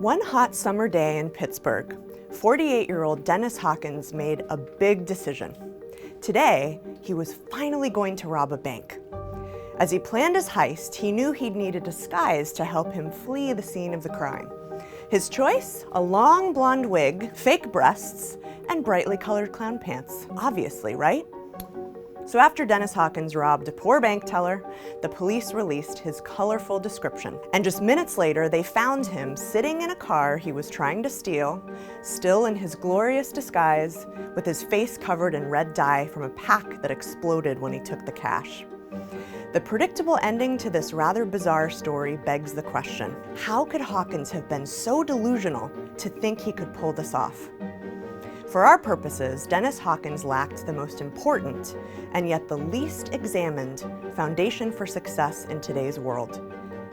One hot summer day in Pittsburgh, 48-year-old Dennis Hawkins made a big decision. Today, he was finally going to rob a bank. As he planned his heist, he knew he'd need a disguise to help him flee the scene of the crime. His choice? A long blonde wig, fake breasts, and brightly colored clown pants. Obviously, right? So after Dennis Hawkins robbed a poor bank teller, the police released his colorful description. And just minutes later, they found him sitting in a car he was trying to steal, still in his glorious disguise, with his face covered in red dye from a pack that exploded when he took the cash. The predictable ending to this rather bizarre story begs the question, how could Hawkins have been so delusional to think he could pull this off? For our purposes, Dennis Hawkins lacked the most important, and yet the least examined, foundation for success in today's world: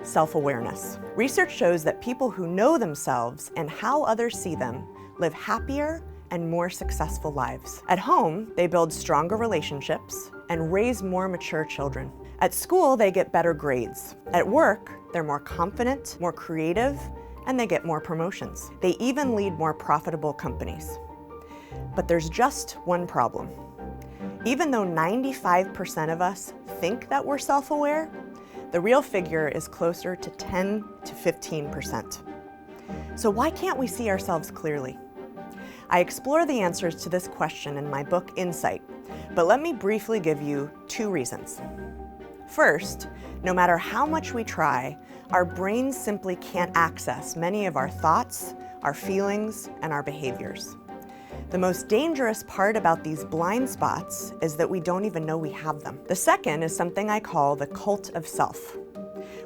self-awareness. Research shows that people who know themselves and how others see them live happier and more successful lives. At home, they build stronger relationships and raise more mature children. At school, they get better grades. At work, they're more confident, more creative, and they get more promotions. They even lead more profitable companies. But there's just one problem. Even though 95% of us think that we're self-aware, the real figure is closer to 10 to 15%. So why can't we see ourselves clearly? I explore the answers to this question in my book, Insight, but let me briefly give you two reasons. First, no matter how much we try, our brains simply can't access many of our thoughts, our feelings, and our behaviors. The most dangerous part about these blind spots is that we don't even know we have them. The second is something I call the cult of self.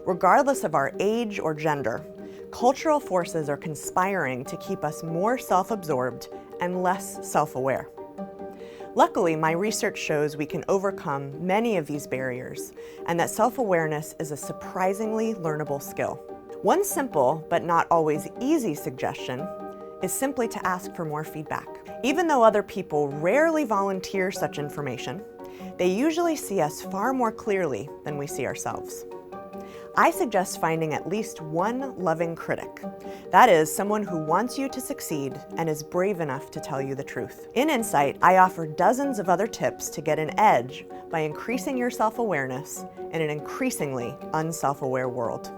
Regardless of our age or gender, cultural forces are conspiring to keep us more self-absorbed and less self-aware. Luckily, my research shows we can overcome many of these barriers and that self-awareness is a surprisingly learnable skill. One simple, but not always easy suggestion is simply to ask for more feedback. Even though other people rarely volunteer such information, they usually see us far more clearly than we see ourselves. I suggest finding at least one loving critic. That is, someone who wants you to succeed and is brave enough to tell you the truth. In Insight, I offer dozens of other tips to get an edge by increasing your self-awareness in an increasingly unself-aware world.